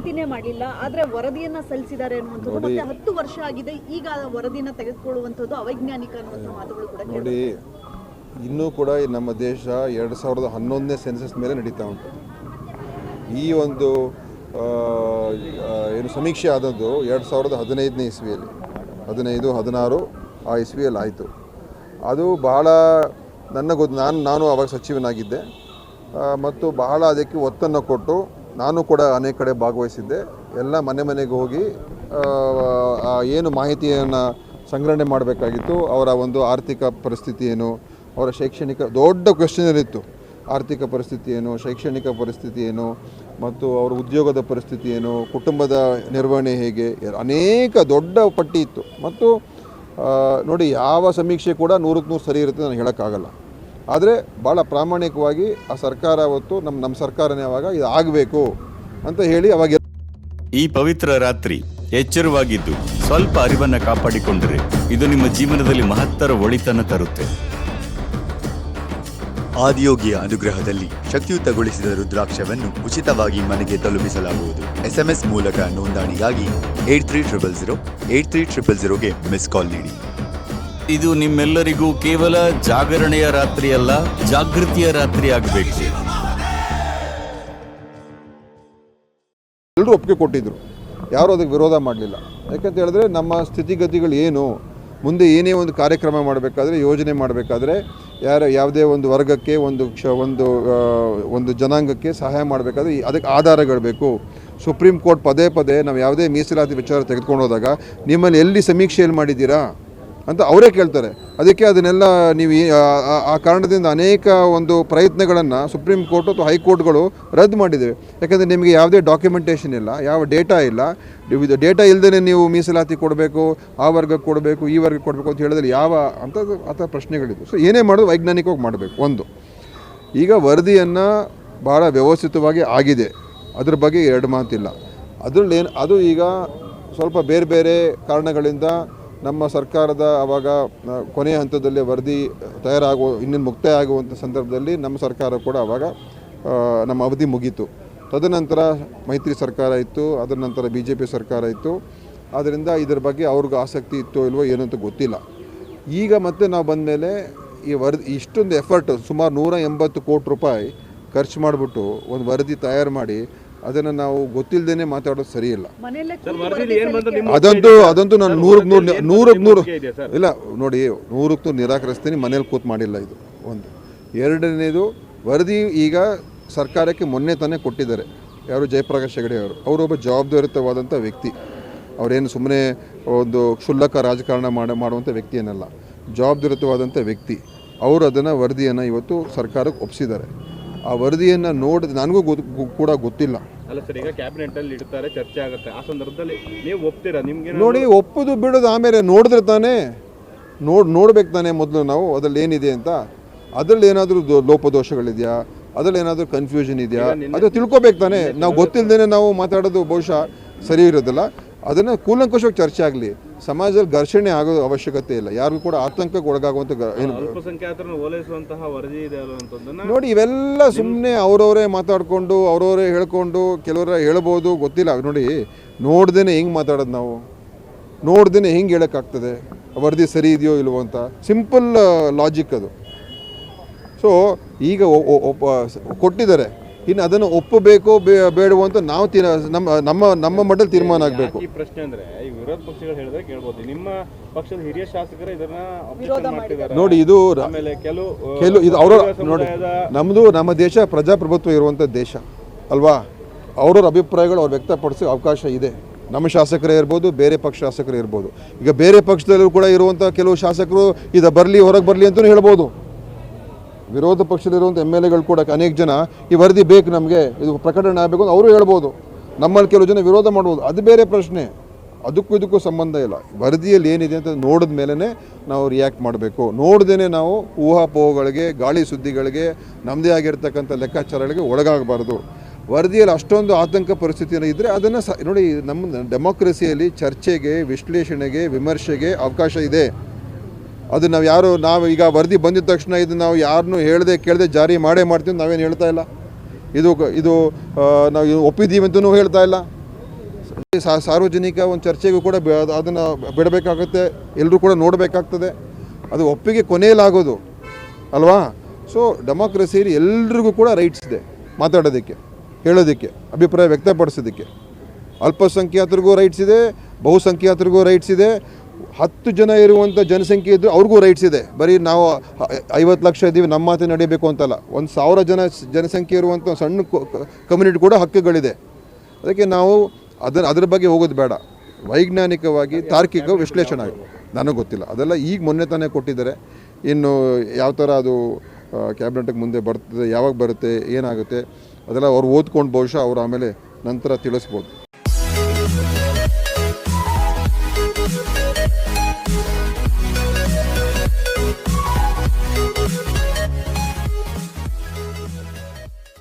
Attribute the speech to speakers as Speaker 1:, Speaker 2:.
Speaker 1: ಮಾಹಿತಿನೇ ಮಾಡಲಿಲ್ಲ, ಆದ್ರೆ ವರದಿಯನ್ನ ಸಲ್ಲಿಸಿದ್ದಾರೆ ಅನ್ನುವಂಥದ್ದು. ಮತ್ತೆ 10 ವರ್ಷ ಆಗಿದೆ, ಈಗ ವರದಿಯನ್ನ ತೆಗೆದುಕೊಳ್ಳುವಂಥದ್ದು ಅವೈಜ್ಞಾನಿಕ ಅನ್ನುವಂಥ ಮಾತುಗಳು ಕೂಡ
Speaker 2: ನೋಡಿ. ಇನ್ನೂ ಕೂಡ ನಮ್ಮ ದೇಶ 2011ನೇ ಸೆನ್ಸಸ್ ಮೇಲೆ ನಡೀತಾ ಉಂಟು. ಈ ಒಂದು ಏನು ಸಮೀಕ್ಷೆ ಆದದ್ದು 2015ನೇ ಇಸ್ವಿಯಲ್ಲಿ, 15, 16 ಆ ಇಸ್ವಿಯಲ್ಲಿ ಆಯಿತು. ಅದು ಬಹಳ ನಾನು ಅವಾಗ ಸಚಿವನಾಗಿದ್ದೆ ಮತ್ತು ಬಹಳ ಅದಕ್ಕೆ ಒತ್ತನ್ನು ಕೊಟ್ಟು ನಾನು ಕೂಡ ಅನೇಕ ಕಡೆ ಭಾಗವಹಿಸಿದ್ದೆ. ಎಲ್ಲ ಮನೆಗೆ ಹೋಗಿ ಏನು ಮಾಹಿತಿಯನ್ನು ಸಂಗ್ರಹಣೆ ಮಾಡಬೇಕಾಗಿತ್ತು, ಅವರ ಒಂದು ಆರ್ಥಿಕ ಪರಿಸ್ಥಿತಿ ಏನು, ಅವರ ಶೈಕ್ಷಣಿಕ ದೊಡ್ಡ ಕ್ವೆಶ್ಚನರ್ ಇತ್ತು. ಆರ್ಥಿಕ ಪರಿಸ್ಥಿತಿ ಏನು, ಶೈಕ್ಷಣಿಕ ಪರಿಸ್ಥಿತಿ ಏನು, ಮತ್ತು ಅವರ ಉದ್ಯೋಗದ ಪರಿಸ್ಥಿತಿ ಏನು, ಕುಟುಂಬದ ನಿರ್ವಹಣೆ ಹೇಗೆ, ಅನೇಕ ದೊಡ್ಡ ಪಟ್ಟಿ ಇತ್ತು. ಮತ್ತು ನೋಡಿ, ಯಾವ ಸಮೀಕ್ಷೆ ಕೂಡ 100% ಸರಿ ಇರುತ್ತೆ ನಾನು ಹೇಳೋಕ್ಕಾಗಲ್ಲ. ಆದರೆ ಭಾಳ ಪ್ರಾಮಾಣಿಕವಾಗಿ ಆ ಸರ್ಕಾರ ಅವತ್ತು ನಮ್ಮ ಸರ್ಕಾರನೇ ಅವಾಗ ಇದು ಆಗಬೇಕು ಅಂತ ಹೇಳಿ ಅವಾಗ.
Speaker 3: ಈ ಪವಿತ್ರ ರಾತ್ರಿ ಎಚ್ಚರವಾಗಿದ್ದು ಸ್ವಲ್ಪ ಅರಿವನ್ನು ಕಾಪಾಡಿಕೊಂಡರೆ ಇದು ನಿಮ್ಮ ಜೀವನದಲ್ಲಿ ಮಹತ್ತರ ಒಳಿತನ್ನು ತರುತ್ತೆ.
Speaker 4: ಆದಿಯೋಗಿಯ ಅನುಗ್ರಹದಲ್ಲಿ ಶಕ್ತಿಯುತಗೊಳಿಸಿದ ರುದ್ರಾಕ್ಷವನ್ನು ಉಚಿತವಾಗಿ ಮನೆಗೆ ತಲುಪಿಸಲಾಗುವುದು. SMS ಮೂಲಕ ನೋಂದಣಿಗಾಗಿ 8300 ಮಿಸ್ ಕಾಲ್ ನೀಡಿ.
Speaker 3: ಇದು ನಿಮ್ಮೆಲ್ಲರಿಗೂ ಕೇವಲ ಜಾಗರಣೆಯ ರಾತ್ರಿಯಲ್ಲ, ಜಾಗೃತಿಯ ರಾತ್ರಿ ಆಗಬೇಕು.
Speaker 2: ಎಲ್ಲರೂ ಒಪ್ಪಿಗೆ ಕೊಟ್ಟಿದ್ರು, ಯಾರೂ ಅದಕ್ಕೆ ವಿರೋಧ ಮಾಡಲಿಲ್ಲ. ಯಾಕಂತ ಹೇಳಿದ್ರೆ ನಮ್ಮ ಸ್ಥಿತಿಗತಿಗಳು ಏನು, ಮುಂದೆ ಏನೇ ಒಂದು ಕಾರ್ಯಕ್ರಮ ಮಾಡಬೇಕಾದ್ರೆ, ಯೋಜನೆ ಮಾಡಬೇಕಾದ್ರೆ ಯಾವುದೇ ಒಂದು ವರ್ಗಕ್ಕೆ, ಒಂದು ಜನಾಂಗಕ್ಕೆ ಸಹಾಯ ಮಾಡಬೇಕಾದ್ರೆ ಅದಕ್ಕೆ ಆಧಾರಗಳು ಬೇಕು. ಸುಪ್ರೀಂ ಕೋರ್ಟ್ ಪದೇ ನಾವು ಯಾವುದೇ ಮೀಸಲಾತಿ ವಿಚಾರ ತೆಗೆದುಕೊಂಡು ಹೋದಾಗ ನಿಮ್ಮಲ್ಲಿ ಎಲ್ಲಿ ಸಮೀಕ್ಷೆಯಲ್ಲಿ ಮಾಡಿದ್ದೀರಾ ಅಂತ ಅವರೇ ಕೇಳ್ತಾರೆ. ಅದಕ್ಕೆ ಅದನ್ನೆಲ್ಲ ನೀವು ಆ ಕಾರಣದಿಂದ ಅನೇಕ ಒಂದು ಪ್ರಯತ್ನಗಳನ್ನು ಸುಪ್ರೀಂ ಕೋರ್ಟ್ ಅಥವಾ ಹೈಕೋರ್ಟ್ಗಳು ರದ್ದು ಮಾಡಿದ್ದೇವೆ. ಯಾಕಂದರೆ ನಿಮಗೆ ಯಾವುದೇ ಡಾಕ್ಯುಮೆಂಟೇಷನ್ ಇಲ್ಲ, ಯಾವ ಡೇಟಾ ಇಲ್ಲ. ಡೇಟಾ ಇಲ್ಲದೇ ನೀವು ಮೀಸಲಾತಿ ಕೊಡಬೇಕು, ಆ ವರ್ಗಕ್ಕೆ ಕೊಡಬೇಕು, ಈ ವರ್ಗಕ್ಕೆ ಕೊಡಬೇಕು ಅಂತ ಹೇಳಿದ್ರೆ ಅಂಥ ಪ್ರಶ್ನೆಗಳಿದ್ದು. ಸೊ ಏನೇ ಮಾಡೋದು ವೈಜ್ಞಾನಿಕವಾಗಿ ಮಾಡಬೇಕು. ಒಂದು, ಈಗ ವರದಿಯನ್ನು ಭಾಳ ವ್ಯವಸ್ಥಿತವಾಗಿ ಆಗಿದೆ, ಅದ್ರ ಬಗ್ಗೆ ಎರಡು ಮಾತಿಲ್ಲ. ಅದು ಈಗ ಸ್ವಲ್ಪ ಬೇರೆ ಕಾರಣಗಳಿಂದ ನಮ್ಮ ಸರ್ಕಾರದ ಆವಾಗ ಕೊನೆಯ ಹಂತದಲ್ಲಿ ವರದಿ ಇನ್ನೇನು ಮುಕ್ತಾಯ ಆಗುವಂಥ ಸಂದರ್ಭದಲ್ಲಿ ನಮ್ಮ ಸರ್ಕಾರ ಕೂಡ ಆವಾಗ ನಮ್ಮ ಅವಧಿ ಮುಗೀತು. ತದನಂತರ ಮೈತ್ರಿ ಸರ್ಕಾರ ಇತ್ತು, ಅದರ ನಂತರ BJP ಸರ್ಕಾರ ಇತ್ತು. ಆದ್ದರಿಂದ ಇದರ ಬಗ್ಗೆ ಅವ್ರಿಗೆ ಆಸಕ್ತಿ ಇತ್ತೋ ಇಲ್ವೋ ಏನಂತ ಗೊತ್ತಿಲ್ಲ. ಈಗ ಮತ್ತೆ ನಾವು ಬಂದ ಮೇಲೆ ಈ ಇಷ್ಟೊಂದು ಎಫರ್ಟ್, ಸುಮಾರು 180 ಕೋಟಿ ರೂಪಾಯಿ ಖರ್ಚು ಮಾಡಿಬಿಟ್ಟು ಒಂದು ವರದಿ ತಯಾರು ಮಾಡಿ ಅದನ್ನು ನಾವು ಗೊತ್ತಿಲ್ಲದೇ ಮಾತಾಡೋದು ಸರಿಯಿಲ್ಲ. ಅದಂತೂ ನಾನು 100% ಇಲ್ಲ ನೋಡಿ, 100% ನಿರಾಕರಿಸ್ತೀನಿ. ಮನೇಲಿ ಕೂತ್ ಮಾಡಿಲ್ಲ ಇದು ಒಂದು. ಎರಡನೇದು, ವರದಿ ಈಗ ಸರ್ಕಾರಕ್ಕೆ ಮೊನ್ನೆ ತಾನೇ ಕೊಟ್ಟಿದ್ದಾರೆ. ಯಾರು? ಜಯಪ್ರಕಾಶ್ ಹೆಗಡೆ ಅವರೊಬ್ಬ ಜವಾಬ್ದಾರಿಯುತವಾದಂಥ ವ್ಯಕ್ತಿ. ಅವರೇನು ಸುಮ್ಮನೆ ಒಂದು ಕ್ಷುಲ್ಲಕ ರಾಜಕಾರಣ ಮಾಡುವಂಥ ವ್ಯಕ್ತಿ ಏನಲ್ಲ, ಜವಾಬ್ದಾರಿಯುತವಾದಂಥ ವ್ಯಕ್ತಿ. ಅವರು ಅದನ್ನು ವರದಿಯನ್ನು ಇವತ್ತು ಸರ್ಕಾರಕ್ಕೆ ಒಪ್ಪಿಸಿದ್ದಾರೆ. ಆ ವರದಿಯನ್ನು ನೋಡಿ ನನಗೂ ಕೂಡ ಗೊತ್ತಿಲ್ಲ.
Speaker 5: ಅಲ್ಲ ಸರ್, ಈಗ ಕ್ಯಾಬಿನೆಟ್ ಅಲ್ಲಿ ಇಡ್ತಾರೆ, ಚರ್ಚೆ ಆಗುತ್ತೆ, ಆ ಸಂದರ್ಭದಲ್ಲಿ ನೀವು ಒಪ್ತೀರಾ? ನಿಮ್ಗೆ
Speaker 2: ನೋಡಿ, ಒಪ್ಪುದು ಬಿಡೋದು ಆಮೇಲೆ ನೋಡಿದ್ರೆ ತಾನೇ, ನೋಡ್ಬೇಕು ತಾನೇ ಮೊದಲು ನಾವು ಅದರಲ್ಲಿ ಏನಿದೆ ಅಂತ. ಅದರಲ್ಲಿ ಏನಾದರೂ ಲೋಪದೋಷಗಳಿದೆಯಾ, ಅದರಲ್ಲಿ ಏನಾದರೂ ಕನ್ಫ್ಯೂಷನ್ ಇದೆಯಾ, ಅದು ತಿಳ್ಕೊಬೇಕು ತಾನೇ. ನಾವು ಗೊತ್ತಿಲ್ಲದೇ ನಾವು ಮಾತಾಡೋದು ಬಹುಶಃ ಸರಿ ಇರೋದಿಲ್ಲ. ಅದನ್ನು ಕೂಲಂಕುಷವಾಗಿ ಚರ್ಚೆ ಆಗಲಿ. ಸಮಾಜದಲ್ಲಿ ಘರ್ಷಣೆ ಆಗೋದು ಅವಶ್ಯಕತೆ ಇಲ್ಲ, ಯಾರಿಗೂ ಕೂಡ ಆತಂಕಕ್ಕೆ ಒಳಗಾಗುವಂಥ ನೋಡಿ. ಇವೆಲ್ಲ ಸುಮ್ಮನೆ ಅವರವರೇ ಮಾತಾಡಿಕೊಂಡು ಅವರವರೇ ಹೇಳ್ಕೊಂಡು ಕೆಲವರ ಹೇಳ್ಬೋದು, ಗೊತ್ತಿಲ್ಲ. ನೋಡಿ, ನೋಡ್ದೇನೆ ಹೆಂಗೆ ಮಾತಾಡೋದು ನಾವು, ನೋಡ್ದೇನೆ ಹೆಂಗೆ ಹೇಳೋಕ್ಕಾಗ್ತದೆ ವರದಿ ಸರಿ ಇದೆಯೋ ಇಲ್ವೋ ಅಂತ? ಸಿಂಪಲ್ ಲಾಜಿಕ್ ಅದು. ಸೊ ಈಗ ಕೊಟ್ಟಿದ್ದಾರೆ, ಇನ್ನು ಅದನ್ನು ಒಪ್ಪಬೇಕೋ ಬೇಡವೋ ಅಂತ ನಾವು ನಮ್ಮ ಮಟ್ಟದಲ್ಲಿ ತೀರ್ಮಾನ ಆಗಬೇಕು.
Speaker 5: ಈ ಪ್ರಶ್ನೆ ಅಂದ್ರೆ ಈ ವಿರೋಧ ಪಕ್ಷಗಳು ಹೇಳಿದ್ರೆ ಕೇಳ್ಬೋದು, ನಿಮ್ಮ ಪಕ್ಷದ ಹಿರಿಯ ಶಾಸಕರು ಇದನ್ನ ಅಬ್ಜೆಕ್ಷನ್ ಮಾಡ್ತಿದ್ದಾರೆ.
Speaker 2: ನೋಡಿ, ಇದು
Speaker 5: ಕೆಲವು
Speaker 2: ಇದು ಅವರ ನೋಡಿ, ನಮ್ಮ ದೇಶ ಪ್ರಜಾಪ್ರಭುತ್ವ ಇರುವಂಥ ದೇಶ ಅಲ್ವಾ? ಅವ್ರವ್ರ ಅಭಿಪ್ರಾಯಗಳು ಅವ್ರು ವ್ಯಕ್ತಪಡಿಸೋ ಅವಕಾಶ ಇದೆ. ನಮ್ಮ ಶಾಸಕರೇ ಇರ್ಬೋದು, ಬೇರೆ ಪಕ್ಷ ಶಾಸಕರೇ ಇರ್ಬೋದು. ಈಗ ಬೇರೆ ಪಕ್ಷದಲ್ಲೂ ಕೂಡ ಇರುವಂಥ ಕೆಲವು ಶಾಸಕರು ಇದು ಬರಲಿ, ಹೊರಗೆ ಬರಲಿ ಅಂತಲೂ ಹೇಳ್ಬೋದು. ವಿರೋಧ ಪಕ್ಷದಲ್ಲಿರುವಂಥ MLAಗಳು ಕೂಡ ಅನೇಕ ಜನ ಈ ವರದಿ ಬೇಕು, ನಮಗೆ ಇದು ಪ್ರಕಟಣೆ ಆಗಬೇಕು ಅಂತ ಅವರು ಹೇಳ್ಬೋದು. ನಮ್ಮಲ್ಲಿ ಕೆಲವು ಜನ ವಿರೋಧ ಮಾಡ್ಬೋದು, ಅದು ಬೇರೆ ಪ್ರಶ್ನೆ. ಇದಕ್ಕೂ ಸಂಬಂಧ ಇಲ್ಲ. ವರದಿಯಲ್ಲಿ ಏನಿದೆ ಅಂತ ನೋಡಿದ ಮೇಲೇ ನಾವು ರಿಯಾಕ್ಟ್ ಮಾಡಬೇಕು. ನೋಡ್ದೇ ನಾವು ಊಹಾಪೋಹಗಳಿಗೆ, ಗಾಳಿ ಸುದ್ದಿಗಳಿಗೆ, ನಮ್ಮದೇ ಆಗಿರ್ತಕ್ಕಂಥ ಲೆಕ್ಕಾಚಾರಗಳಿಗೆ ಒಳಗಾಗಬಾರ್ದು. ವರದಿಯಲ್ಲಿ ಅಷ್ಟೊಂದು ಆತಂಕ ಪರಿಸ್ಥಿತಿಯನ್ನು ಇದ್ದರೆ ಅದನ್ನು ನೋಡಿ, ನಮ್ಮ ಡೆಮೋಕ್ರಸಿಯಲ್ಲಿ ಚರ್ಚೆಗೆ, ವಿಶ್ಲೇಷಣೆಗೆ, ವಿಮರ್ಶೆಗೆ ಅವಕಾಶ ಇದೆ. ಅದು ನಾವು ಈಗ ವರದಿ ಬಂದಿದ ತಕ್ಷಣ ಇದು ನಾವು ಯಾರನ್ನೂ ಕೇಳದೆ ಜಾರಿ ಮಾಡ್ತೀವಿ ನಾವೇನು ಹೇಳ್ತಾ ಇಲ್ಲ. ಇದು ನಾವು ಒಪ್ಪಿದ್ದೀವಿ ಅಂತಲೂ ಹೇಳ್ತಾ ಇಲ್ಲ. ಸಾರ್ವಜನಿಕ ಒಂದು ಚರ್ಚೆಗೂ ಕೂಡ ಅದನ್ನು ಬಿಡಬೇಕಾಗುತ್ತೆ, ಎಲ್ಲರೂ ಕೂಡ ನೋಡಬೇಕಾಗ್ತದೆ. ಅದು ಒಪ್ಪಿಗೆ ಕೊನೆಯಲ್ಲಾಗೋದು ಅಲ್ವಾ. ಸೊ ಡೆಮಾಕ್ರಸಿಯಲ್ಲಿ ಎಲ್ರಿಗೂ ಕೂಡ ರೈಟ್ಸ್ ಇದೆ, ಮಾತಾಡೋದಕ್ಕೆ, ಹೇಳೋದಕ್ಕೆ, ಅಭಿಪ್ರಾಯ ವ್ಯಕ್ತಪಡಿಸೋದಕ್ಕೆ. ಅಲ್ಪಸಂಖ್ಯಾತರಿಗೂ ರೈಟ್ಸ್ ಇದೆ, ಬಹುಸಂಖ್ಯಾತರಿಗೂ ರೈಟ್ಸ್ ಇದೆ. 10 ಜನ ಇರುವಂಥ ಜನಸಂಖ್ಯೆ ಇದ್ದರೂ ಅವ್ರಿಗೂ ರೈಟ್ಸ್ ಇದೆ. ಬರೀ ನಾವು 50 ಲಕ್ಷ ಇದ್ದೀವಿ ನಮ್ಮ ಮಾತೇ ನಡೀಬೇಕು ಅಂತಲ್ಲ. 1000 ಜನಸಂಖ್ಯೆ ಇರುವಂಥ ಸಣ್ಣ ಕಮ್ಯುನಿಟಿ ಕೂಡ ಹಕ್ಕುಗಳಿದೆ. ಅದಕ್ಕೆ ನಾವು ಅದ್ರ ಬಗ್ಗೆ ಹೋಗೋದು ಬೇಡ. ವೈಜ್ಞಾನಿಕವಾಗಿ ತಾರ್ಕಿಕ ವಿಶ್ಲೇಷಣೆ ಆಗಿದೆ. ನನಗೆ ಗೊತ್ತಿಲ್ಲ, ಅದೆಲ್ಲ ಈಗ ಮೊನ್ನೆ ತಾನೇ ಕೊಟ್ಟಿದ್ದಾರೆ. ಇನ್ನು ಯಾವ ಥರ ಅದು ಕ್ಯಾಬಿನೆಟ್ಗೆ ಮುಂದೆ ಬರ್ತದೆ, ಯಾವಾಗ ಬರುತ್ತೆ, ಏನಾಗುತ್ತೆ, ಅದೆಲ್ಲ ಅವ್ರು ಓದ್ಕೊಂಡು ಬಹುಶಃ ಅವ್ರು ಆಮೇಲೆ ನಂತರ ತಿಳಿಸ್ಬೋದು.